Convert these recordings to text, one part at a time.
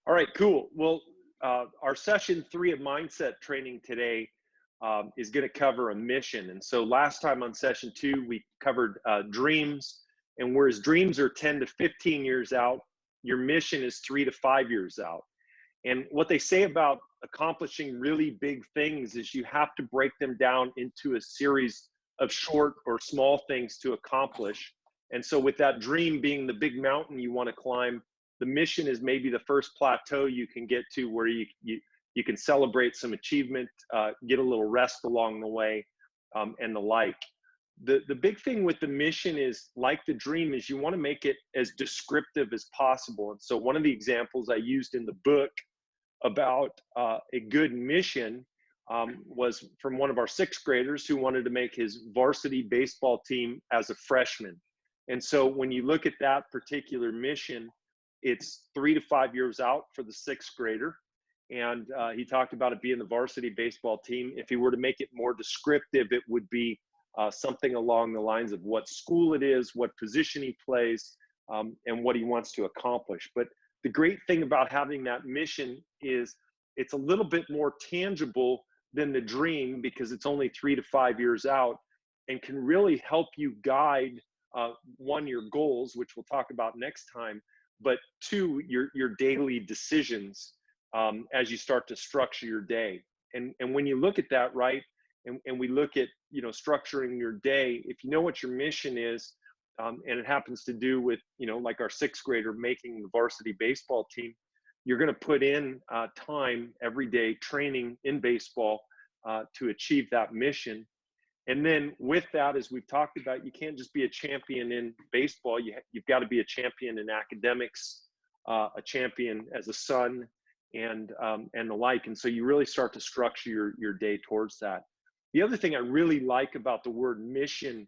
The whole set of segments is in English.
All right, cool. Well, our session 3 of mindset training today is going to cover a mission. And so last time on session 2, we covered dreams. And whereas dreams are 10 to 15 years out, your mission is 3 to 5 years out. And what they say about accomplishing really big things is you have to break them down into a series of short or small things to accomplish. And so with that dream being the big mountain you want to climb, the mission is maybe the first plateau you can get to where you can celebrate some achievement, get a little rest along the way, and the like. The big thing with the mission is, like the dream, is you want to make it as descriptive as possible. And so one of the examples I used in the book about a good mission was from one of our 6th graders who wanted to make his varsity baseball team as a freshman. And so when you look at that particular mission, it's 3 to 5 years out for the 6th grader. And he talked about it being the varsity baseball team. If he were to make it more descriptive, it would be something along the lines of what school it is, what position he plays, and what he wants to accomplish. But the great thing about having that mission is it's a little bit more tangible than the dream, because it's only 3 to 5 years out and can really help you guide, one, your goals, which we'll talk about next time, but 2, your daily decisions as you start to structure your day. And when you look at that, right, and we look at, structuring your day, if you know what your mission is, and it happens to do with, like our 6th grader making the varsity baseball team, you're going to put in time every day training in baseball to achieve that mission. And then with that, as we've talked about, you can't just be a champion in baseball. You've got to be a champion in academics, a champion as a son, and the like. And so you really start to structure your day towards that. The other thing I really like about the word mission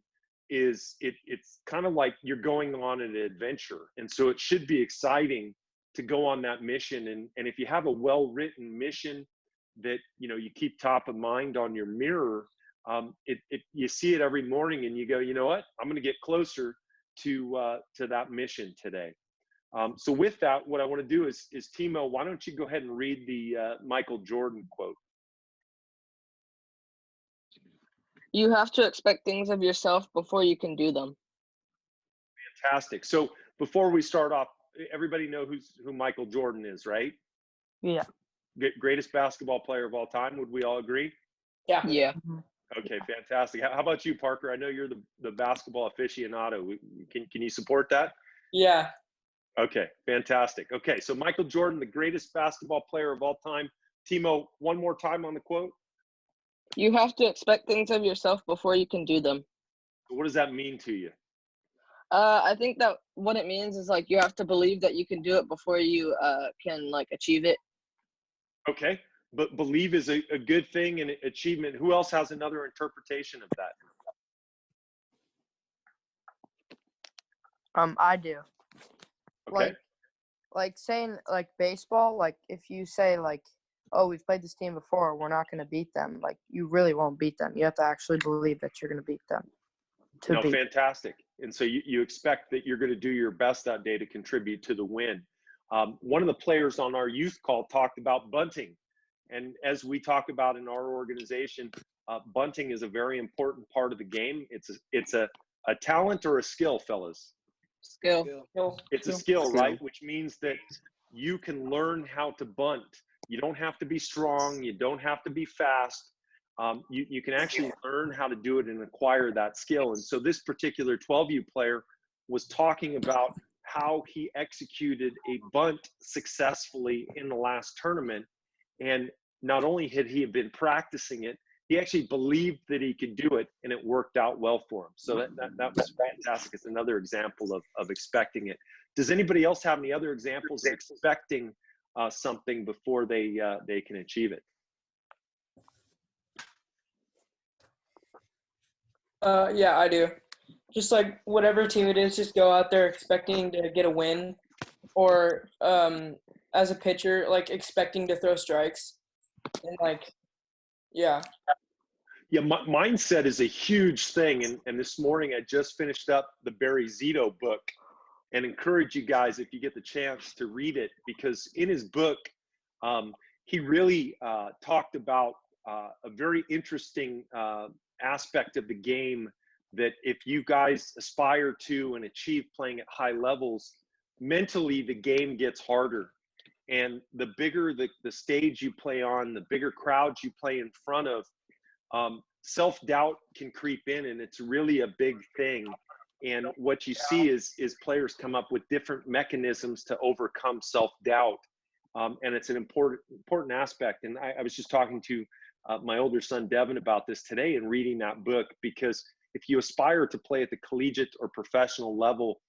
is it's kind of like you're going on an adventure. And so it should be exciting to go on that mission. And if you have a well-written mission that, you keep top of mind on your mirror, you see it every morning and you go, you know what, I'm going to get closer to that mission today. So with that, what I want to do is Timo, why don't you go ahead and read the Michael Jordan quote? You have to expect things of yourself before you can do them. Fantastic. So before we start off, everybody know who Michael Jordan is, right? Yeah. Greatest basketball player of all time. Would we all agree? Yeah. Yeah. Okay, fantastic. How about you, Parker? I know you're the basketball aficionado. Can you support that? Yeah. Okay, fantastic. Okay, so Michael Jordan, the greatest basketball player of all time. Timo, one more time on the quote. You have to expect things of yourself before you can do them. What does that mean to you? I think that what it means is like you have to believe that you can do it before you can like achieve it. Okay, but believe is a good thing and achievement. Who else has another interpretation of that? I do. Okay. Like saying like baseball, like if you say like, oh, we've played this team before, we're not going to beat them. Like you really won't beat them. You have to actually believe that you're going to beat them. Fantastic. And so you expect that you're going to do your best that day to contribute to the win. One of the players on our youth call talked about bunting. And as we talk about in our organization, bunting is a very important part of the game. It's a talent or a skill, fellas? Skill. It's a skill, right? Which means that you can learn how to bunt. You don't have to be strong. You don't have to be fast. You can actually learn how to do it and acquire that skill. And so this particular 12U player was talking about how he executed a bunt successfully in the last tournament. And not only had he been practicing it, he actually believed that he could do it, and it worked out well for him. So that was fantastic. It's another example of expecting it. Does anybody else have any other examples of expecting something before they can achieve it? Yeah, I do. Just like whatever team it is, just go out there expecting to get a win, or as a pitcher, like expecting to throw strikes, and like, yeah. Yeah, mindset is a huge thing. And this morning I just finished up the Barry Zito book. and encourage you guys, if you get the chance, to read it, because in his book, he really talked about a very interesting aspect of the game that if you guys aspire to and achieve playing at high levels, mentally the game gets harder. And the bigger the stage you play on, the bigger crowds you play in front of, self-doubt can creep in, and it's really a big thing. And what you see is players come up with different mechanisms to overcome self-doubt. And it's an important aspect. And I was just talking to my older son, Devin, about this today and reading that book, because if you aspire to play at the collegiate or professional level,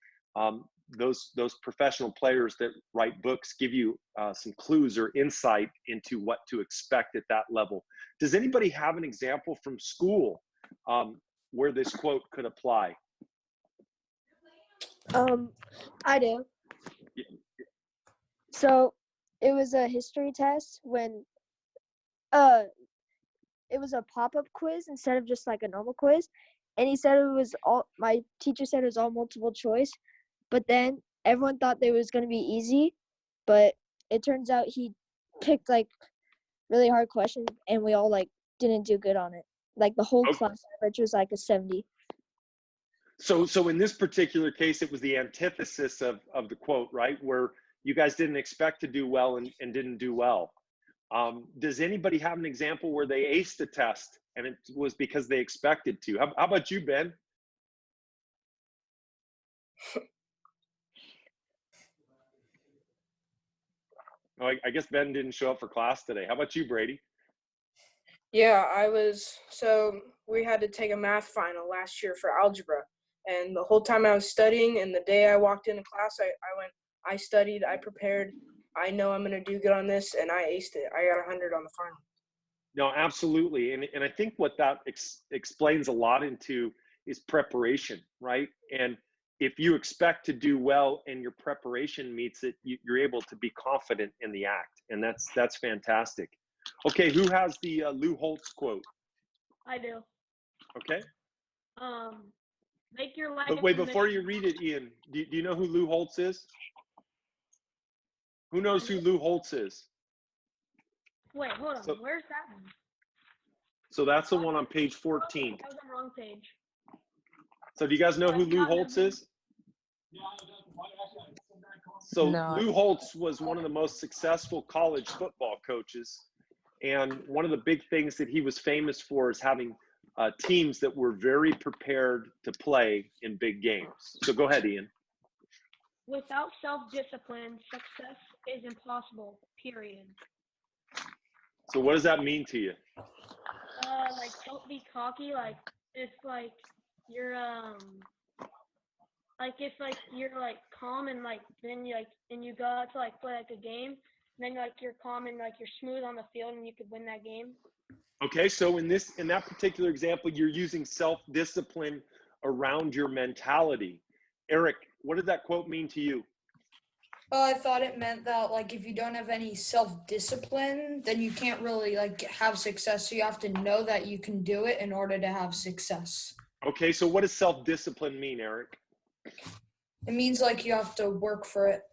those professional players that write books give you some clues or insight into what to expect at that level. Does anybody have an example from school where this quote could apply? I do. Yeah. So it was a history test when it was a pop-up quiz instead of just like a normal quiz, and he said it was all, my teacher said it was all multiple choice, but then everyone thought they was going to be easy, but it turns out he picked like really hard questions and we all like didn't do good on it. Like the whole class average was like a 70. So in this particular case, it was the antithesis of the quote, right? Where you guys didn't expect to do well and didn't do well. Does anybody have an example where they aced the test and it was because they expected to? How about you, Ben? Oh, I guess Ben didn't show up for class today. How about you, Brady? Yeah, so we had to take a math final last year for algebra. And the whole time I was studying, and the day I walked into class, I studied, I prepared, I know I'm going to do good on this, and I aced it. I got 100 on the final. No, absolutely. And I think what that explains a lot into is preparation, right? And if you expect to do well and your preparation meets it, you're able to be confident in the act. And that's fantastic. Okay, who has the Lou Holtz quote? I do. Okay. Make your life. But wait, before you read it, Ian, do you know who Lou Holtz is? Who knows who Lou Holtz is? Wait, hold on. Where's that one? So that's the one on page 14. That was on the wrong page. So do you guys know who Lou Holtz is? So No. Lou Holtz was one of the most successful college football coaches. And one of the big things that he was famous for is having teams that were very prepared to play in big games. So go ahead, Ian. Without self-discipline, success is impossible, period. So what does that mean to you? Like, don't be cocky. Like, if like you're like if like you're like calm and like then you like and you go out to like play like a game, and then like you're calm and like you're smooth on the field and you could win that game. Okay, so in that particular example, you're using self-discipline around your mentality. Eric, what did that quote mean to you? Well, I thought it meant that, like, if you don't have any self-discipline, then you can't really, like, have success. So you have to know that you can do it in order to have success. Okay, so what does self-discipline mean, Eric? It means, like, you have to work for it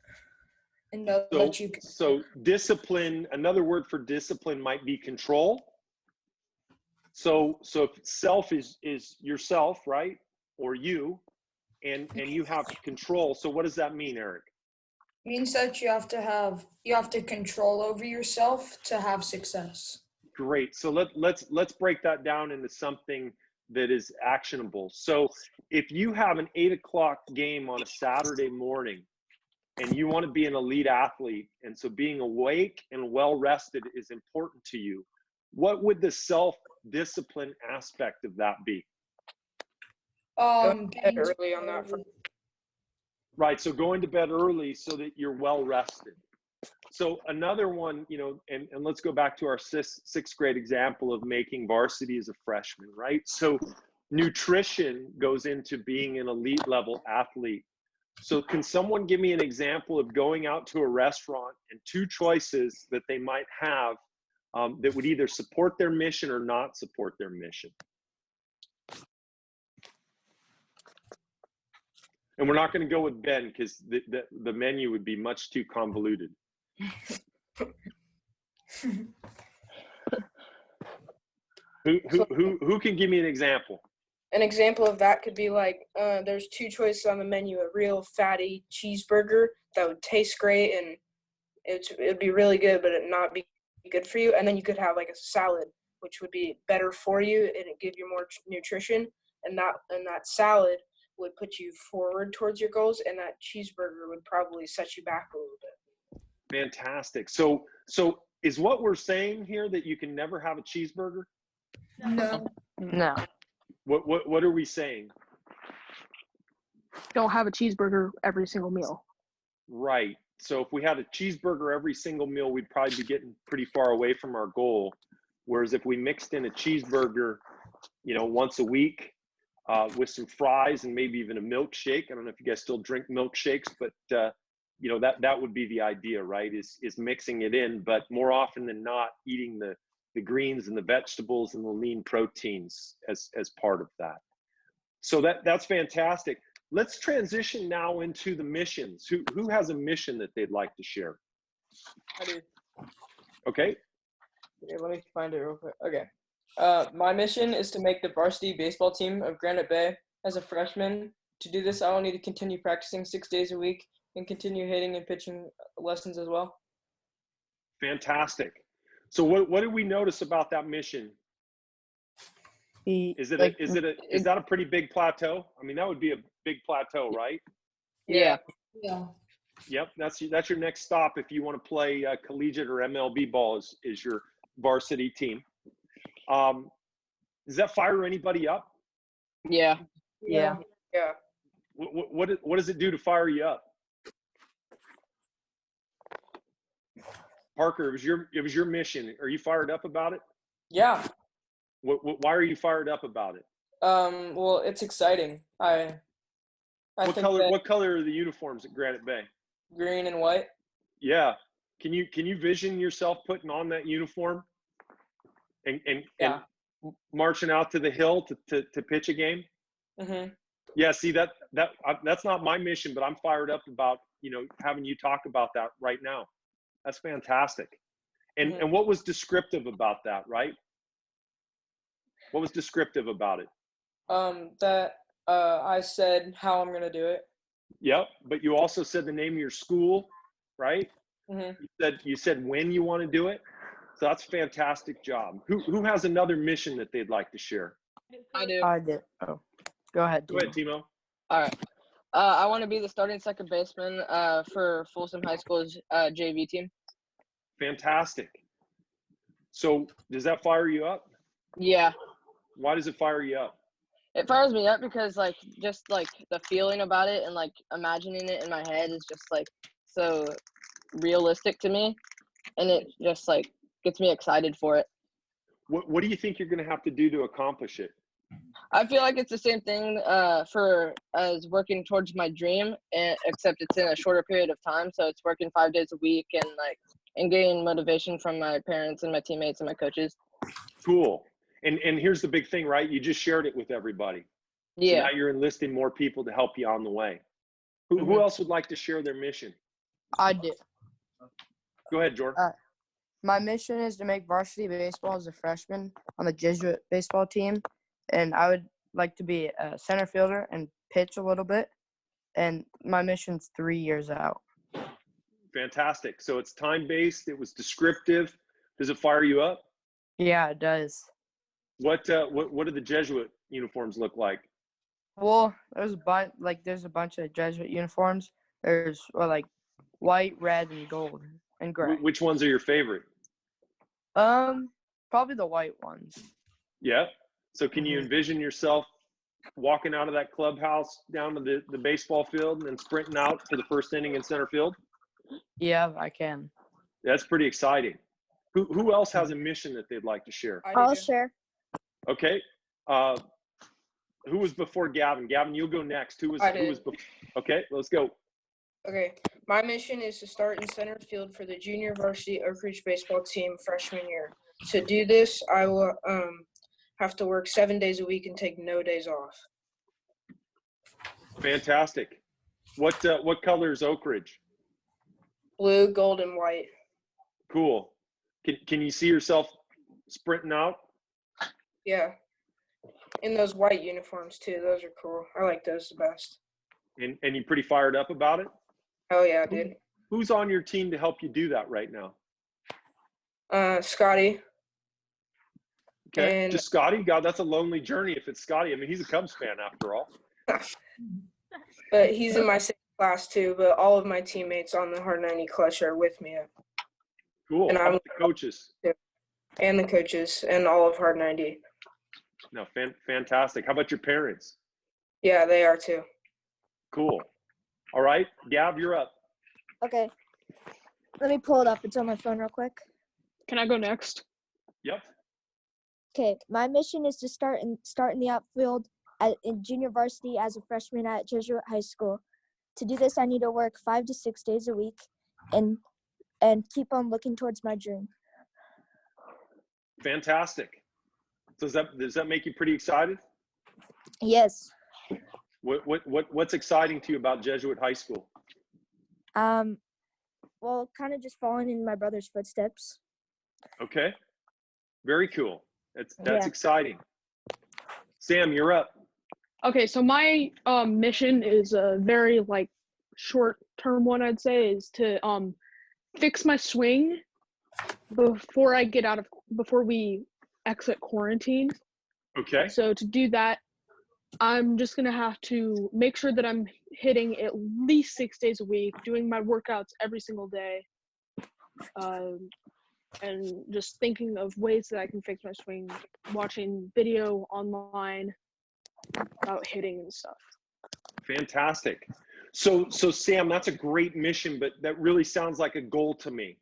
and know that you can. So discipline, another word for discipline might be control. So if self is yourself, right? Or you, and you have control. So what does that mean, Eric? Means that you have to control over yourself to have success. Great. So let's break that down into something that is actionable. So if you have an 8 o'clock game on a Saturday morning and you want to be an elite athlete, and so being awake and well rested is important to you, what would the self-discipline aspect of that be? Go to bed early on that front. Right, so going to bed early so that you're well rested. So another one, and let's go back to our sixth grade example of making varsity as a freshman, right? So nutrition goes into being an elite level athlete. So can someone give me an example of going out to a restaurant and 2 choices that they might have that would either support their mission or not support their mission? And we're not going to go with Ben because the menu would be much too convoluted. Who can give me an example? An example of that could be like, there's two choices on the menu: a real fatty cheeseburger that would taste great and it'd be really good, but it not be good for you. And then you could have like a salad, which would be better for you and it give you more nutrition. And that salad would put you forward towards your goals, and that cheeseburger would probably set you back a little bit. Fantastic. So is what we're saying here that you can never have a cheeseburger? No. No. What are we saying? Don't have a cheeseburger every single meal. Right. So if we had a cheeseburger every single meal, we'd probably be getting pretty far away from our goal. Whereas if we mixed in a cheeseburger, once a week with some fries and maybe even a milkshake. I don't know if you guys still drink milkshakes, but that would be the idea, right? Is mixing it in, but more often than not, eating the greens and the vegetables and the lean proteins as part of that. So that's fantastic. Let's transition now into the missions. Who has a mission that they'd like to share? I do. Okay. Okay, let me find it real quick. Okay. My mission is to make the varsity baseball team of Granite Bay as a freshman. To do this, I will need to continue practicing 6 days a week and continue hitting and pitching lessons as well. Fantastic. So what did we notice about that mission? Is that a pretty big plateau? I mean, that would be a big plateau, right? Yeah. Yeah. Yep, that's your next stop if you want to play collegiate or MLB ball is your varsity team. Does that fire anybody up? Yeah. Yeah. Yeah. What does it do to fire you up? Parker, it was your mission. Are you fired up about it? Yeah. Why are you fired up about it? Well, it's exciting. What color are the uniforms at Granite Bay? Green and white. Yeah. Can you vision yourself putting on that uniform and marching out to the hill to pitch a game? Mm-hmm. Yeah. See that's not my mission, but I'm fired up about having you talk about that right now. That's fantastic. And what was descriptive about that, right? What was descriptive about it? That I said how I'm gonna do it. Yep, but you also said the name of your school, right? Mm-hmm. You said when you want to do it. So that's a fantastic job. Who has another mission that they'd like to share? I do. I did. Oh, go ahead. Go ahead, Timo. All right. I want to be the starting second baseman for Folsom High School's JV team. Fantastic. So does that fire you up? Yeah. Why does it fire you up? It fires me up because just the feeling about it and imagining it in my head is just so realistic to me, and it just gets me excited for it. What do you think you're going to have to do to accomplish it? I feel like it's the same thing as working towards my dream, except it's in a shorter period of time. So it's working 5 days a week and getting motivation from my parents and my teammates and my coaches. Cool. And here's the big thing, right? You just shared it with everybody. Yeah. So now you're enlisting more people to help you on the way. Who else would like to share their mission? I did. Go ahead, Jordan. My mission is to make varsity baseball as a freshman on the Jesuit baseball team, and I would like to be a center fielder and pitch a little bit. And my mission's 3 years out. Fantastic. So it's time-based. It was descriptive. Does it fire you up? Yeah, it does. What do the Jesuit uniforms look like? Well, there's a bunch of Jesuit uniforms. There's white, red, and gold, and gray. Which ones are your favorite? Probably the white ones. Yeah. So can you envision yourself walking out of that clubhouse down to the baseball field and then sprinting out for the first inning in center field? Yeah, I can. That's pretty exciting. Who else has a mission that they'd like to share? I'll share. Okay. Who was before Gavin? Gavin, you'll go next. Who was before? Okay, let's go. Okay. My mission is to start in center field for the junior varsity Oak Ridge baseball team freshman year. To do this, I will have to work 7 days a week and take no days off. Fantastic. What color is Oak Ridge? Blue, gold, and white. Cool. Can you see yourself sprinting out? Yeah. In those white uniforms too. Those are cool. I like those the best. And you pretty fired up about it? Oh yeah, dude. Who's on your team to help you do that right now? Scotty. Okay. And Just Scotty? God, that's a lonely journey if it's Scotty. I mean, he's a Cubs fan after all. but he's in my same class too. But all of my teammates on the Hard 90 Clutch are with me. Cool. And How about the coaches? And the coaches and all of Hard 90. No, fantastic. How about your parents? Yeah, they are too. Cool. All right, Gab, you're up. Okay. Let me pull it up. It's on my phone real quick. Can I go next? Yep. Okay. My mission is to start in the outfield in junior varsity as a freshman at Jesuit High School. To do this, I need to work 5 to 6 days a week and keep on looking towards my dream. Fantastic. So does that make you pretty excited? Yes. What's exciting to you about Jesuit High School? Well, kind of just following in my brother's footsteps. Okay. Very cool. That's Yeah. exciting. Sam, you're up. Okay, so my mission is a very like short-term one, I'd say, is to fix my swing before we exit quarantine. Okay. So to do that, I'm just gonna have to make sure that I'm hitting at least 6 days a week, doing my workouts every single day, and just thinking of ways that I can fix my swing, watching video online about hitting and stuff. Fantastic. So Sam, that's a great mission, but that really sounds like a goal to me.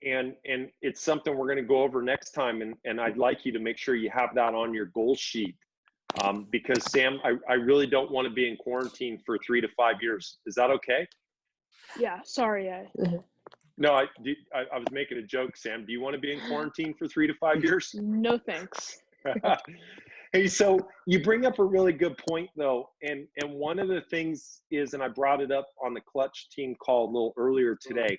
And it's something we're going to go over next time. And I'd like you to make sure you have that on your goal sheet. Because Sam, I really don't want to be in quarantine for 3 to 5 years. Is that okay? Yeah, sorry. No, I was making a joke, Sam. Do you want to be in quarantine for 3 to 5 years? No thanks. Hey, so you bring up a really good point though. And one of the things is, and I brought it up on the Clutch team call a little earlier today.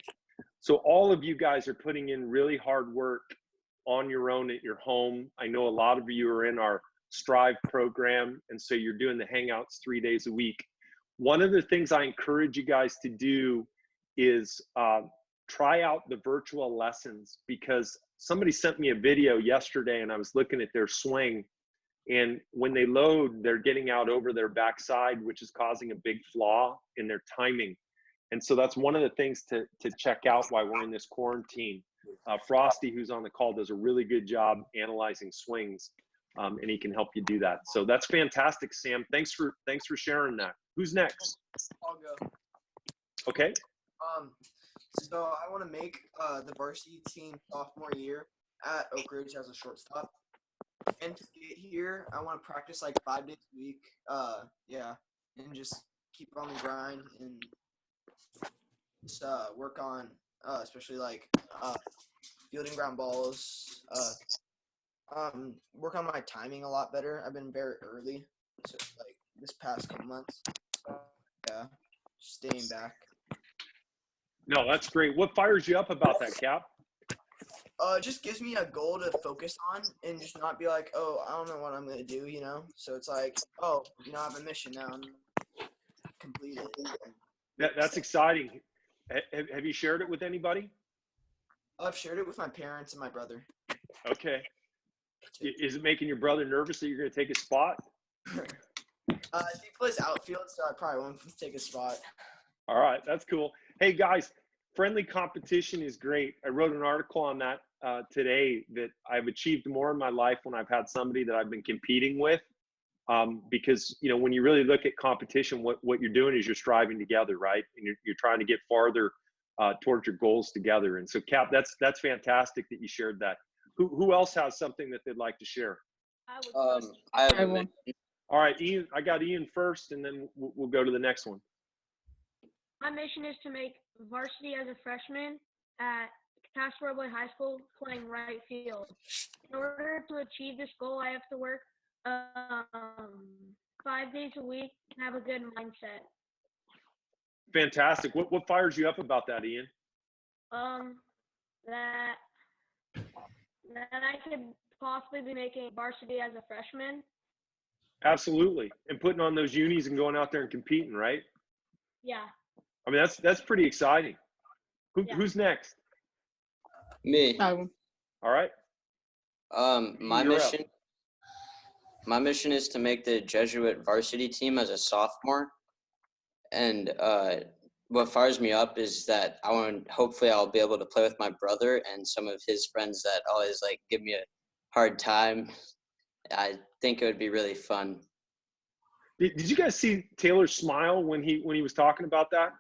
So all of you guys are putting in really hard work on your own at your home. I know a lot of you are in our Strive program, and so you're doing the Hangouts 3 days a week. One of the things I encourage you guys to do is try out the virtual lessons, because somebody sent me a video yesterday and I was looking at their swing, and when they load, they're getting out over their backside, which is causing a big flaw in their timing. And so that's one of the things to check out while we're in this quarantine. Frosty, who's on the call, does a really good job analyzing swings, and he can help you do that. So that's fantastic, Sam. Thanks for sharing that. Who's next? I'll go. Okay. So I want to make the varsity team sophomore year at Oak Ridge as a shortstop. And to get here, I want to practice like 5 days a week. And just keep on the grind and just work on, especially like fielding ground balls. Work on my timing a lot better. I've been very early, so like this past couple months. Yeah, staying back. No, that's great. What fires you up about that, Cap? It just gives me a goal to focus on and just not be like, oh, I don't know what I'm gonna do, you know. So it's like, oh, I have a mission now and complete it. That's exciting. Have you shared it with anybody? I've shared it with my parents and my brother. Okay. Is it making your brother nervous that you're going to take his spot? He plays outfield, so I probably won't take a spot. All right, that's cool. Hey guys, friendly competition is great. I wrote an article on that today, that I've achieved more in my life when I've had somebody that I've been competing with. Because when you really look at competition, what you're doing is you're striving together, right? And you're trying to get farther towards your goals together. And so, Cap, that's fantastic that you shared that. Who else has something that they'd like to share? I have one. All right, Ian. I got Ian first, and then we'll go to the next one. My mission is to make varsity as a freshman at Casper High School playing right field. In order to achieve this goal, I have to work 5 days a week and have a good mindset. Fantastic. What fires you up about that, Ian? That I could possibly be making varsity as a freshman. Absolutely. And putting on those unis and going out there and competing, right? Yeah. I mean, that's pretty exciting. Yeah. Who's next? Me. Um, All right. My You're up. mission is to make the Jesuit varsity team as a sophomore. And what fires me up is that hopefully I'll be able to play with my brother and some of his friends that always like give me a hard time. I think it would be really fun. Did you guys see Taylor's smile when he was talking about that?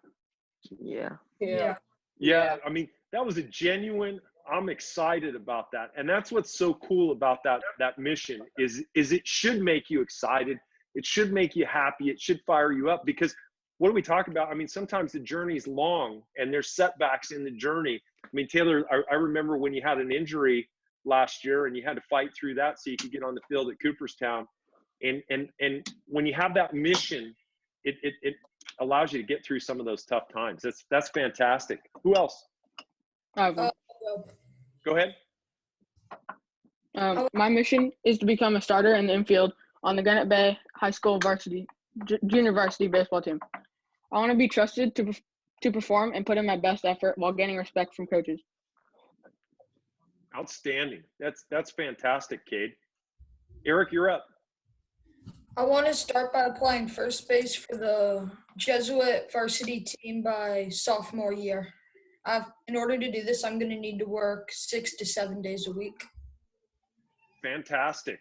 Yeah. Yeah. Yeah, I mean, that was a genuine, I'm excited about that. And that's what's so cool about that mission is it should make you excited. It should make you happy. It should fire you up, because what do we talk about? I mean, sometimes the journey is long and there's setbacks in the journey. I mean, Taylor, I remember when you had an injury last year and you had to fight through that so you could get on the field at Cooperstown. And when you have that mission, it allows you to get through some of those tough times. That's fantastic. Who else? Go ahead. My mission is to become a starter in the infield on the Gannett Bay High School varsity, junior varsity baseball team. I want to be trusted to perform and put in my best effort while gaining respect from coaches. Outstanding. That's fantastic, Cade. Eric, you're up. I want to start by playing first base for the Jesuit varsity team by sophomore year. In order to do this, I'm going to need to work 6 to 7 days a week. Fantastic.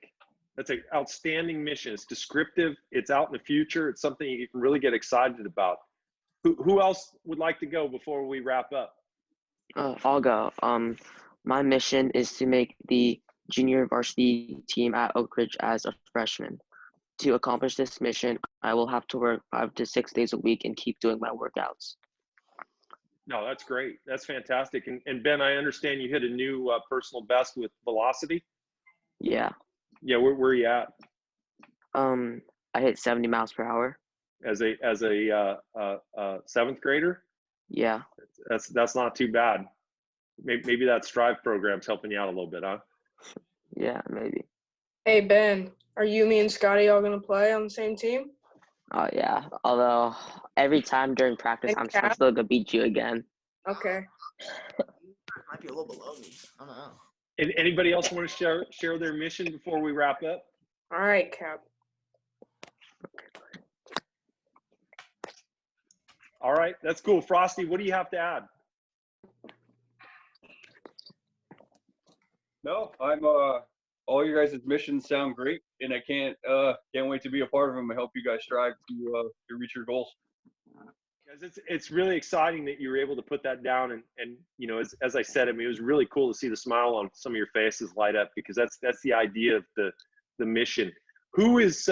That's an outstanding mission. It's descriptive. It's out in the future. It's something you can really get excited about. Who else would like to go before we wrap up? I'll go. My mission is to make the junior varsity team at Oak Ridge as a freshman. To accomplish this mission, I will have to work 5 to 6 days a week and keep doing my workouts. No, that's great. That's fantastic. And Ben, I understand you hit a new personal best with velocity. Yeah. Yeah, where are you at? I hit 70 miles per hour. As a seventh grader? Yeah. That's not too bad. Maybe that Strive program's helping you out a little bit, huh? Yeah, maybe. Hey, Ben, are you, me, and Scotty all going to play on the same team? Oh, yeah. Although every time during practice, I'm still going to beat you again. Okay. Might be a little below me. I don't know. And anybody else want to share their mission before we wrap up? All right, Cap. All right, that's cool. Frosty, what do you have to add? No, I'm all your guys' missions sound great, and I can't wait to be a part of them and help you guys strive to reach your goals. Guys, it's really exciting that you were able to put that down, and you know, as I said, I mean, it was really cool to see the smile on some of your faces light up, because that's the idea of the mission. Who's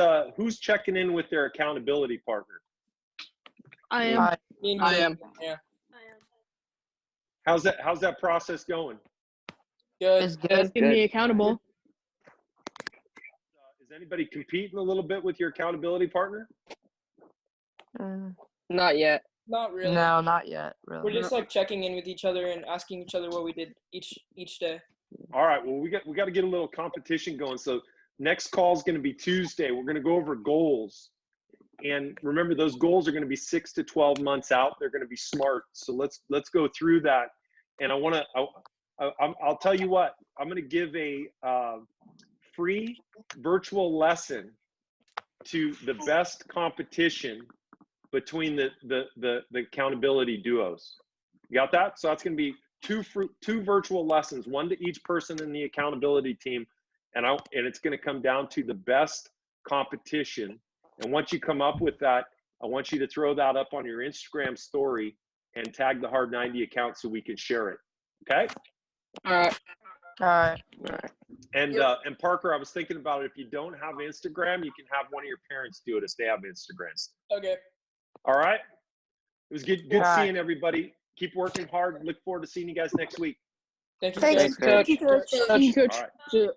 checking in with their accountability partner? I am. I am. Yeah. How's that process going? Good. It's good. Keep me accountable. Is anybody competing a little bit with your accountability partner? Not yet. Not really. No, not yet. Really. We're just like checking in with each other and asking each other what we did each day. All right. Well, we got to get a little competition going. So next call is going to be Tuesday. We're going to go over goals. And remember, those goals are going to be 6 to 12 months out. They're going to be smart. So let's go through that. And I'll tell you what, I'm going to give a free virtual lesson to the best competition between the accountability duos. You got that? So that's going to be two virtual lessons, one to each person in the accountability team. And it's going to come down to the best competition. And once you come up with that, I want you to throw that up on your Instagram story and tag the Hard 90 account so we can share it. Okay? All right. All right. And Parker, I was thinking about it. If you don't have Instagram, you can have one of your parents do it if they have Instagram. Okay. All right? It was good All right. seeing everybody. Keep working hard. Look forward to seeing you guys next week. Thank you. Thanks, Coach. Coach. Thank you, Coach. All right. See ya.